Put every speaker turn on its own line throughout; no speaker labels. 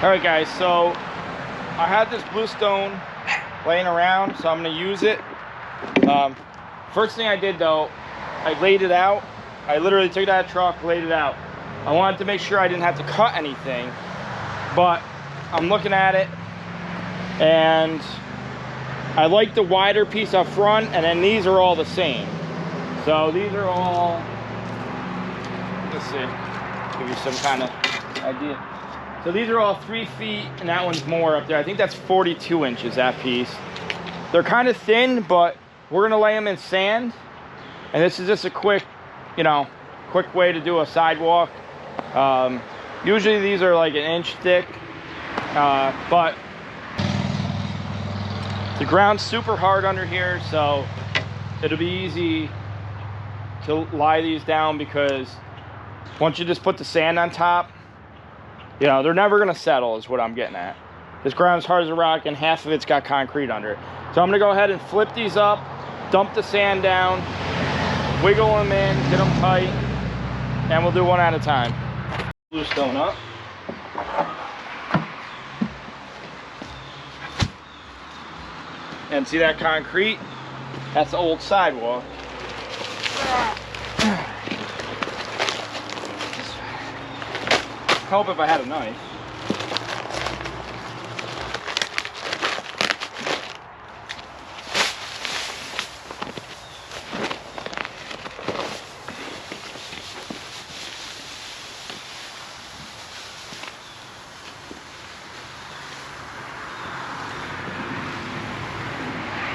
All right, guys, so I had this Bluestone laying around, so I'm gonna use it. First thing I did though, I laid it out. I literally took it out of the truck, laid it out. I wanted to make sure I didn't have to cut anything, but I'm looking at it and I like the wider piece up front, and then these are all the same. So these are all, let's see, give you some kind of idea. So these are all 3 feet, and that one's more up there. I think that's 42 inches, that piece. They're kind of thin, but we're gonna lay them in sand. And this is just a quick, quick way to do a sidewalk. Usually these are like 1 inch thick, but the ground's super hard under here, so it'll be easy to lie these down, because once you just put the sand on top, they're never gonna settle, is what I'm getting at. This ground's hard as a rock, and half of it's got concrete under it. So I'm gonna go ahead and flip these up, dump the sand down, wiggle them in, get them tight, and we'll do one at a time. Bluestone up. And see that concrete? That's the old sidewalk. Help if I had a knife.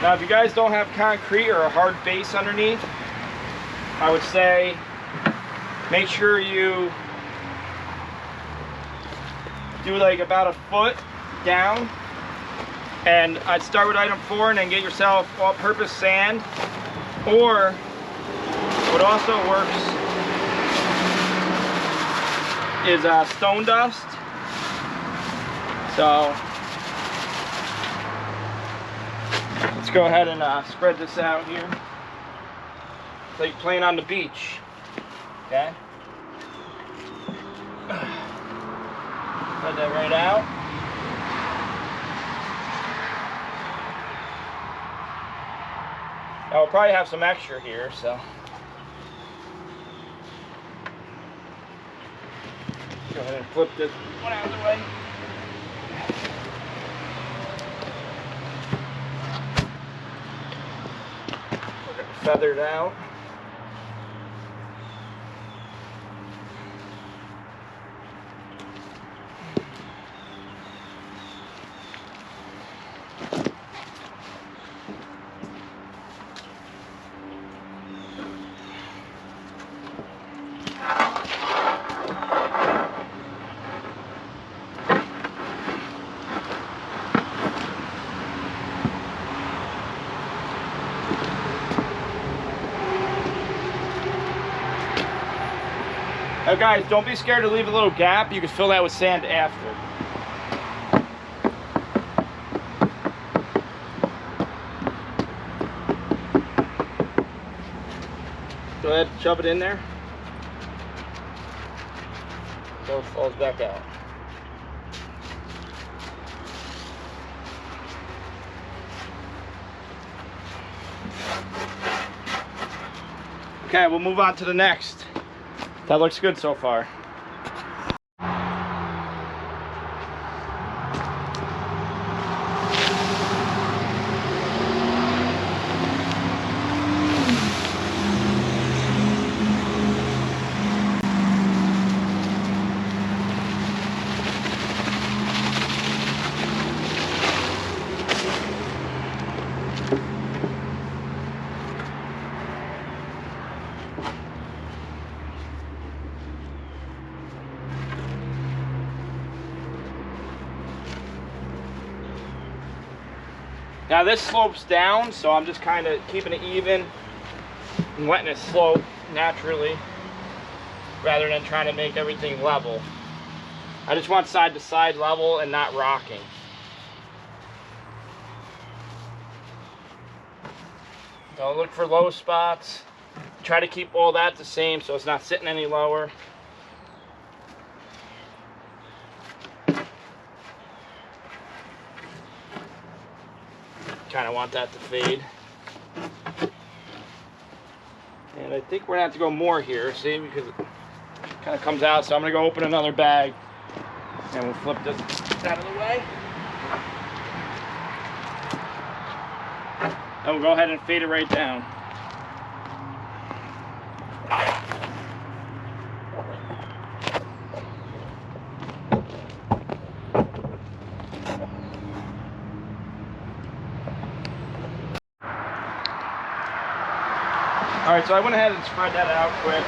Now, if you guys don't have concrete or a hard base underneath, I would say make sure you do like about 1 foot down, and I'd start with item 4 and then get yourself all-purpose sand, or what also works is stone dust. So let's go ahead and spread this out here. It's like playing on the beach, okay? Spread that right out. Now we'll probably have some extra here, so. Go ahead and flip this one out of the way. We're gonna feather it out. Now guys, don't be scared to leave a little gap. You can fill that with sand after. Go ahead, shove it in there. So it falls back out. Okay, we'll move on to the next. That looks good so far. Now this slopes down, so I'm just kind of keeping it even and letting it slope naturally rather than trying to make everything level. I just want side to side level and not rocking. So look for low spots. Try to keep all that the same so it's not sitting any lower. kind of want that to fade. And I think we're gonna have to go more here, see, because it kind of comes out. So I'm gonna go open another bag and we'll flip this out of the way. And we'll go ahead and fade it right down. All right, so I went ahead and spread that out quick.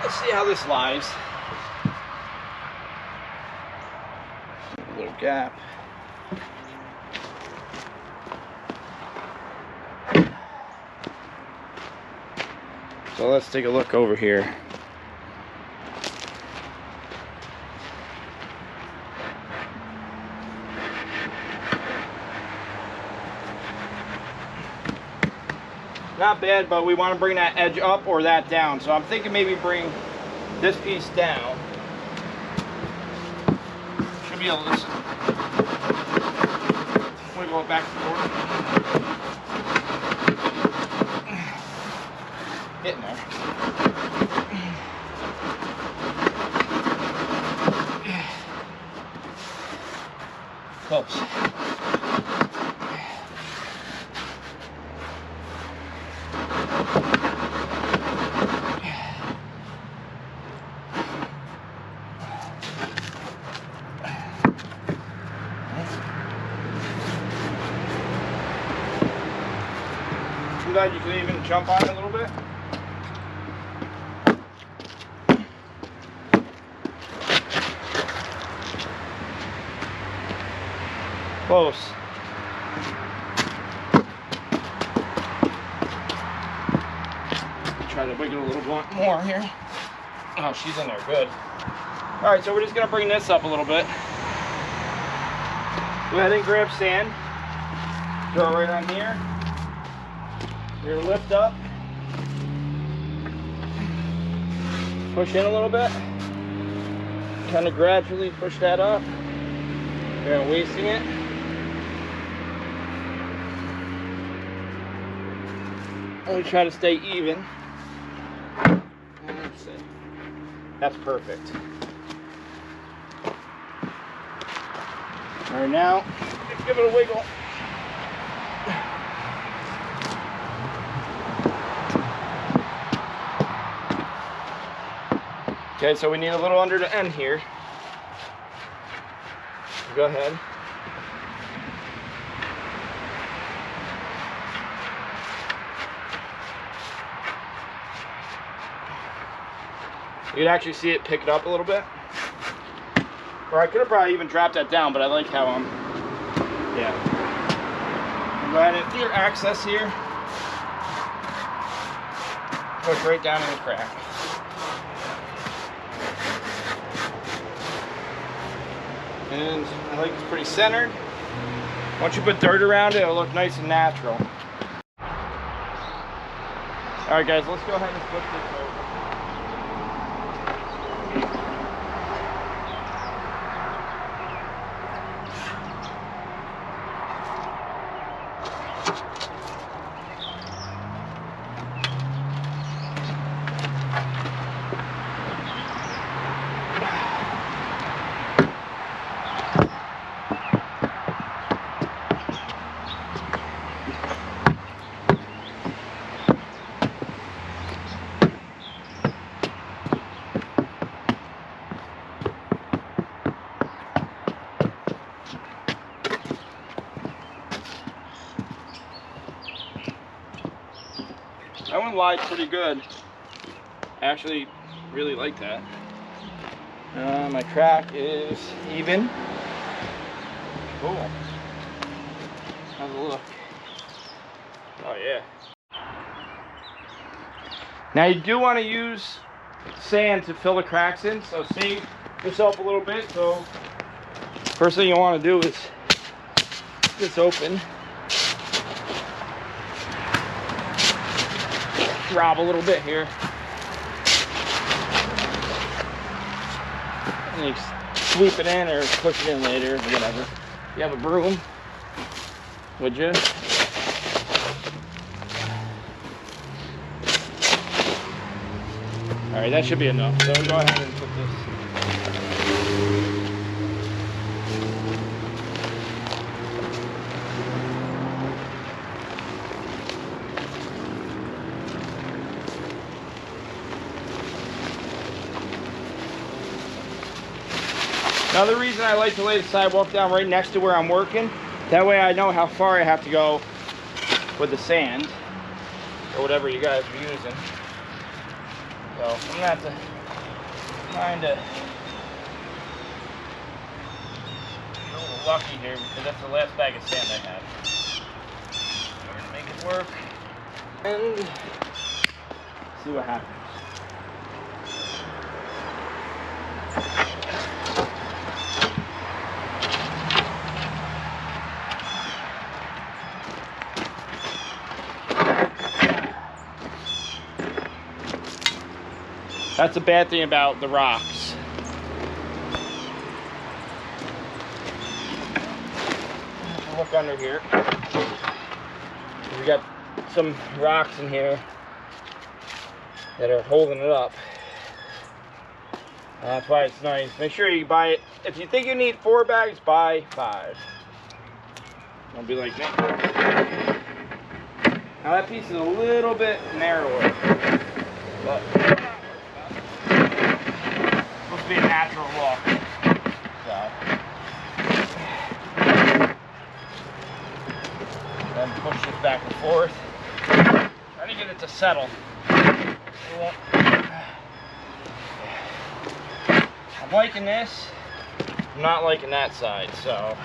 Let's see how this lies. A little gap. So let's take a look over here. Not bad, but we want to bring that edge up or that down. So I'm thinking maybe bring this piece down. Should be able to listen. Wiggle it back and forth. Getting there. Close. That you can even jump on it a little bit. Close. Try to wiggle a little more here. Oh, she's in there good. All right, so we're just gonna bring this up a little bit. Go ahead and grab sand. Throw it right on here. You're gonna lift up, push in a little bit, kind of gradually push that up. You're not wasting it. And we try to stay even. Let's see. That's perfect. All right, now give it a wiggle. Okay, so we need a little under the end here. Go ahead. You can actually see it pick it up a little bit. Or I could have probably even dropped that down, but I like how I'm, yeah. Go ahead and do your access here. Push right down in the crack. And I like it's pretty centered. Once you put dirt around it, it'll look nice and natural. All right, guys, let's go ahead and flip this over. That one lies pretty good. I actually really like that. My crack is even. Cool. How's it look? Oh yeah. Now you do want to use sand to fill the cracks in, so save yourself a little bit. So first thing you want to do is get this open. Rob a little bit here. And you sweep it in or push it in later, or whatever. You have a broom. Would you? All right, that should be enough. So go ahead and put this. Another reason I like to lay the sidewalk down right next to where I'm working, that way I know how far I have to go with the sand, or whatever you guys are using. So I'm gonna have to kind of be a little lucky here because that's the last bag of sand I have. We're gonna make it work and see what happens. That's the bad thing about the rocks. Look under here. We got some rocks in here that are holding it up. That's why it's nice. Make sure you buy it. If you think you need 4 bags, buy 5. Don't be like me. Now that piece is a little bit narrower, but be a natural walk. So then push this back and forth. Try to get it to settle. I'm liking this. I'm not liking that side, so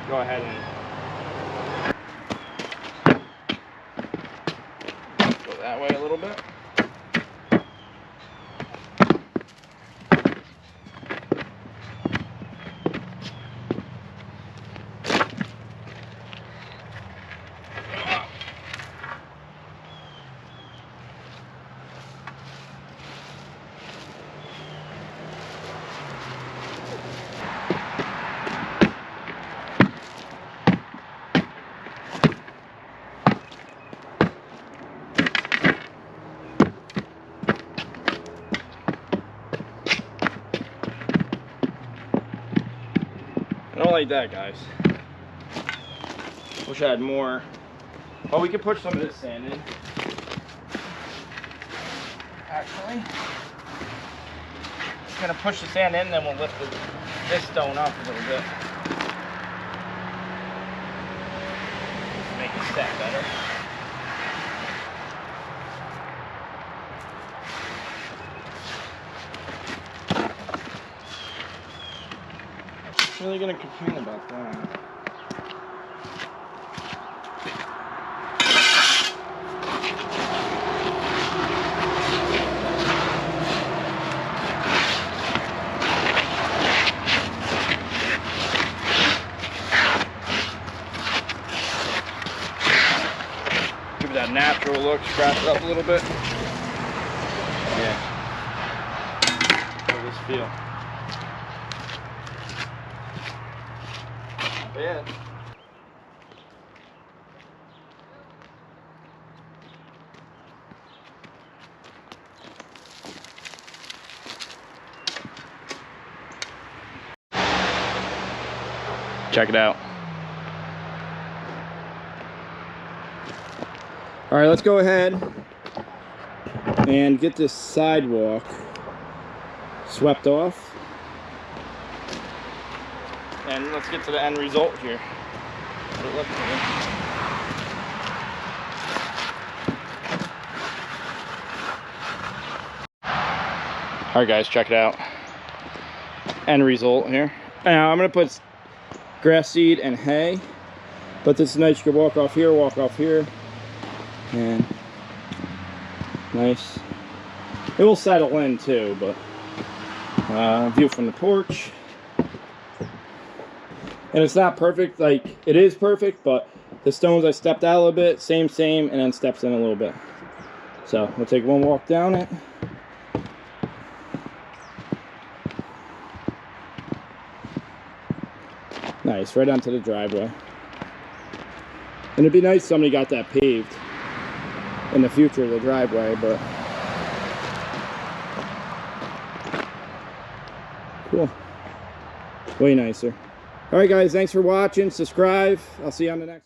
go ahead and go that way a little bit. I don't like that, guys. Wish I had more. Well, we could push some of this sand in. Actually, just gonna push the sand in, then we'll lift this stone up a little bit. Make it stack better. Really gonna complain about that. Give it that natural look, scratch it up a little bit. Yeah. How does this feel? Yeah. Check it out. All right, let's go ahead and get this sidewalk swept off. And let's get to the end result here. What it looks like. All right, guys, check it out. End result here. Now I'm gonna put grass seed and hay, but this is nice. You can walk off here, and nice. It will settle in too, but view from the porch. And it's not perfect, like it is perfect, but the stones I stepped out a little bit, same, and then steps in a little bit. So we'll take one walk down it. Nice, right onto the driveway. And it'd be nice if somebody got that paved in the future, the driveway, but cool. Way nicer. All right, guys, thanks for watching. Subscribe. I'll see you on the next.